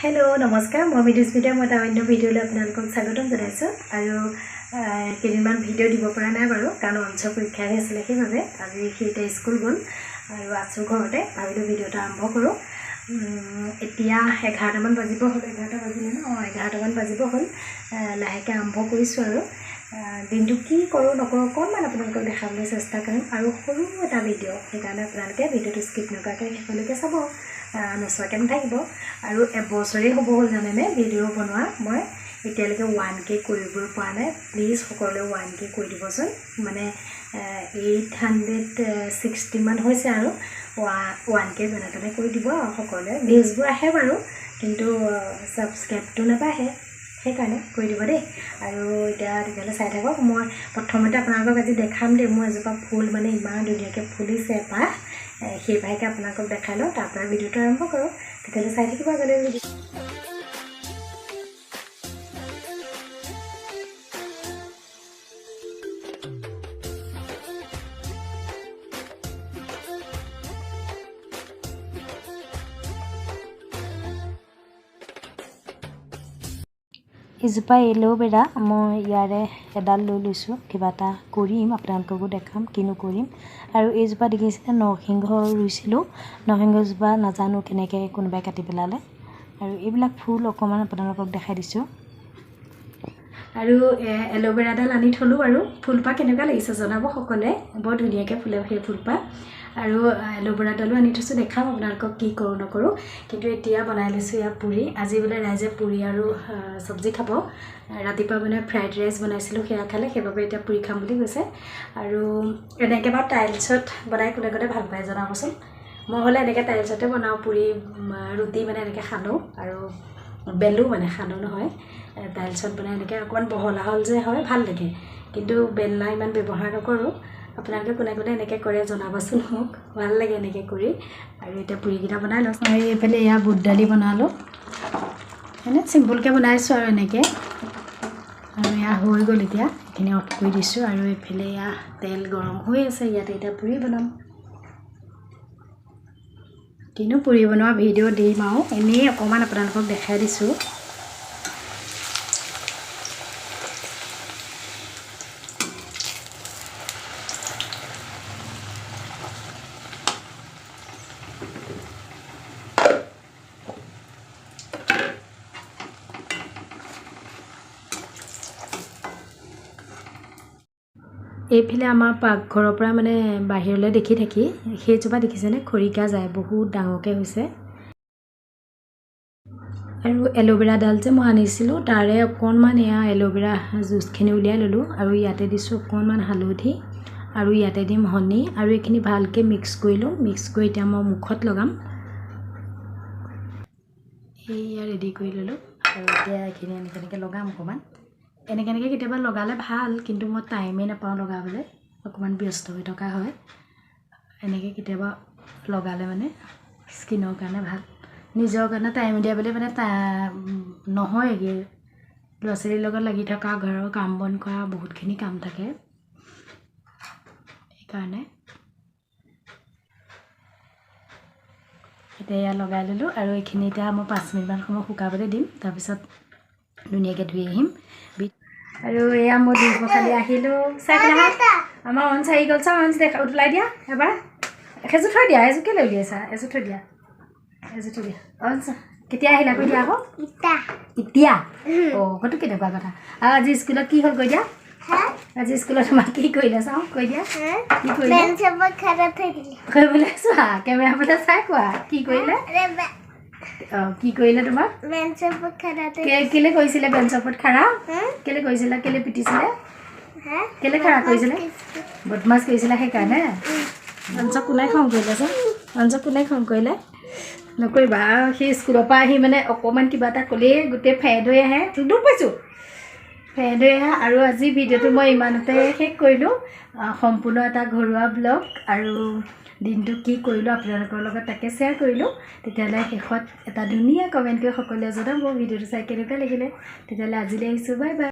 hello नमस्कार मैं विदुष media मैं अन्य भिडिओ आपलोक स्वागतम जानाइছো आरो केदिनमान भिडिओ দিব পৰা নাই বাৰু কাৰণ অঞ্চল পৰীক্ষা আছিল সেইভাবে আজি সেইটা স্কুল গল আৰু আছো ঘৰতে ভাবিলো ভিডিওটা আৰম্ভ কৰো এতিয়া 11 মান বাজিব হল 11টা বাজিলে ন 11টা মান বাজিব হল লাহেকে আৰম্ভ কৰিছো আৰু দিনটো কি কৰো নকৰো কোনমান আপোনালোকক দেখাবলৈ চেষ্টা কৰিম আৰু সৰু এটা ভিডিও সেইকাৰণে আপোনালোকে ভিডিওটো স্কিপ নকৰাকৈ শেষলৈকে চাব নচোৱাকৈ নাথাকিব আৰু এবছৰে হ'ব হ'ল জানেনে ভিডিও বনোৱা মই এতিয়ালৈকে 1K কৰিবই পৰা নাই প্লিজ সকলোৱে 1K কৰি দিবচোন মানে 860 মান হৈছে আৰু 1K জনাতনে কৰি দিব সকলোৱে ভিউজবোৰ আহে বাৰু কিন্তু সাবস্ক্ৰাইবটো নাপাহে সেইকাৰণে কৰি দিব দেই আৰু এতিয়া তেতিয়ালে চাই থাকক মই প্ৰথমতে আপোনালোকক আজি দেখাম দে মই এজোপা ফুল মানে ইমান ধুনীয়াকৈ ফুলিছে পাহ সেই ভাইকে আপোনালোকক দেখাই লওঁ তাৰ পৰা ভিডিওটো আৰম্ভ কৰোঁ তেতিয়ালে চাই থাকিব আগলৈ ভিডিও इजोपा एलोवेरा मैं यारे एडाल লৈ লৈছো কিবা এটা কৰিম আপোনালোককো দেখাম কিনো কৰিম আৰু এইজোপা দেখিছে নৰসিংহ ৰুইছিলো নৰসিংহজোপা নাজানো কেনেকৈ কোনোবাই কাটি পেলালে আৰু এইবিলাক ফুল অকমান আপোনালোকক দেখাই দিছো আৰু এলোভেৰাডাল আনি থলো আৰু ফুলপা কেনেকুৱা লাগিছে জনাব সকলে বৰ ধুনীয়াকৈ ফুলে সেই ফুলপা আৰু এলোভেৰাডালো আনি থৈছো দেখাম আপোনালোকক কি কৰো নকৰো কিন্তু এতিয়া বনাই লৈছো ইয়া পুৰি আজি বলে ৰাইজে পুৰি আৰু সবজি খাব ৰাতিপুৱা মানে ফ্ৰাইড ৰাইচ বনাইছিলো সেয়া খালে সেইবাবে এতিয়া পুৰি খাম বুলি কৈছে আৰু এনেকৈ বা টাইলছত বনাই কোনে কোনে ভাল পায় জনাবচোন মই হলে এনেকৈ টাইলছতে বনাও পুৰি ৰুটি মানে এনেকৈ খানো আৰু বেলু মানে খানো নহয় টাইলছত বনাই এনেকৈ অকমান বহলা হল যে হয় ভাল লাগে কিন্তু বেলনা ইমান ব্যৱহাৰ নকৰো আপোনালোকে কোনে কোনে এনেকৈ কৰে জনাবচোন মোক ভাল লাগে এনেকৈ কৰি আৰু এটা পুৰিকিটা বনাই লওঁ আৰু এইফালে ইয়া বুট দালি বনালো এনে সিম্পলকৈ বনাইছো আৰু এনেকৈ আৰু ইয়া হৈ গ'ল এতিয়া এখিনি অফ কৰি দিছো আৰু এইফালে ইয়া তেল গৰম হৈ আছে ইয়াতে এটা পুৰি বনাম কিনো পুৰি বনোৱা ভিডিও দিম আৰু এনেই অকমান আপোনালোকক দেখাই দিছো এইফালে আমাৰ পাকঘৰৰ পৰা মানে বাহিৰলৈ দেখি থাকি সেইজোপা দেখিছেনে খৰিকা যায় বহুত ডাঙৰকৈ হৈছে আৰু এলোভেৰা ডাল যে মই আনিছিলো তাৰে অকনমান এয়া এলোভেৰা জুচখিনি উলিয়াই ললো আৰু ইয়াতে দিছো অকনমান হালধি আৰু ইয়াতে দিম হনি আৰু এইখিনি ভালকৈ মিক্স কৰিলো মিক্স কৰি এতিয়া মই মুখত লগাম এয়া ৰেডি কৰি ললো আৰু এতিয়া এইখিনি এনেকৈ লগাম অকমান এনেকৈ কেতিয়াবা লগালে ভাল কিন্তু মই টাইমে নাপাওঁ লগাবলে অকমান ব্যস্ত হৈ থকা হয় এনেকৈ কেতিয়াবা লগালে মানে স্কিনৰ কাৰণে ভাল নিজৰ কাৰণে টাইম দিয়াবলে মানে নহয়গে ল'ৰা-ছোৱালীৰ লগত লাগি থকা ঘৰৰ কাম বন কৰা বহুতখিনি কাম থাকে সেইকাৰণে এতিয়া লগাই ললো আৰু এইখিনি এতিয়া মই 5 মিনিটমান সময় শুকাবলৈ দিম তাৰপিছত ধুনীয়াকৈ ধুই আহিম আৰু এয়া মই দিন খালি আহিলো চাইকেলা আমাৰ অন চাই গল চাও অন দেখা উঠলাই দিয়া এবাৰ এজু থৈ দিয়া এজু কেলে উলিয়াইছা এজু থৈ দিয়া অন কেতিয়া আহিলা কৈ দিয়া আকৌ এতিয়া কতো কেনেকুৱা কথা আৰু আজি স্কুলত কি হ'ল কৈ দিয়া আজি স্কুলত তোমাক কি কৰিলে চাওঁ কৈ দিয়া কি কৰিলে কৈ বোলে চোৱা কেমেৰা ফালে চাই কোৱা কি কৰিলে কি কৰিলে তোমাক কেলে কৈছিলে বেঞ্চৰ ওপৰত খাৰা কেলে কৈছিলে কেলে পিটিছিলে কেলে খাৰা কৰিছিলে বদমাছ কৰিছিলে সেইকাৰণে অঞ্চক কোনে খং কৰিলে চা অঞ্চক কোনে খং কৰিলে নকৰিবা সেই স্কুলৰ পৰা আহি মানে অকণমান কিবা এটা ক'লেই গোটেই ফেড হৈ আহে দুখ পাইছোঁ ফেড হৈ আহে আৰু আজি ভিডিঅ'টো মই ইমানতে শেষ কৰিলোঁ সম্পূৰ্ণ এটা ঘৰুৱা ব্লগ আৰু দিনটো কি কৰিলোঁ আপোনালোকৰ লগত তাকে শ্বেয়াৰ কৰিলোঁ তেতিয়াহ'লে শেষত এটা ধুনীয়া কমেণ্ট কৰি সকলোৱে জনাব ভিডিঅ'টো চাই কেনেকুৱা লাগিলে তেতিয়াহ'লে আজিলৈ আহিছোঁ বাই বাই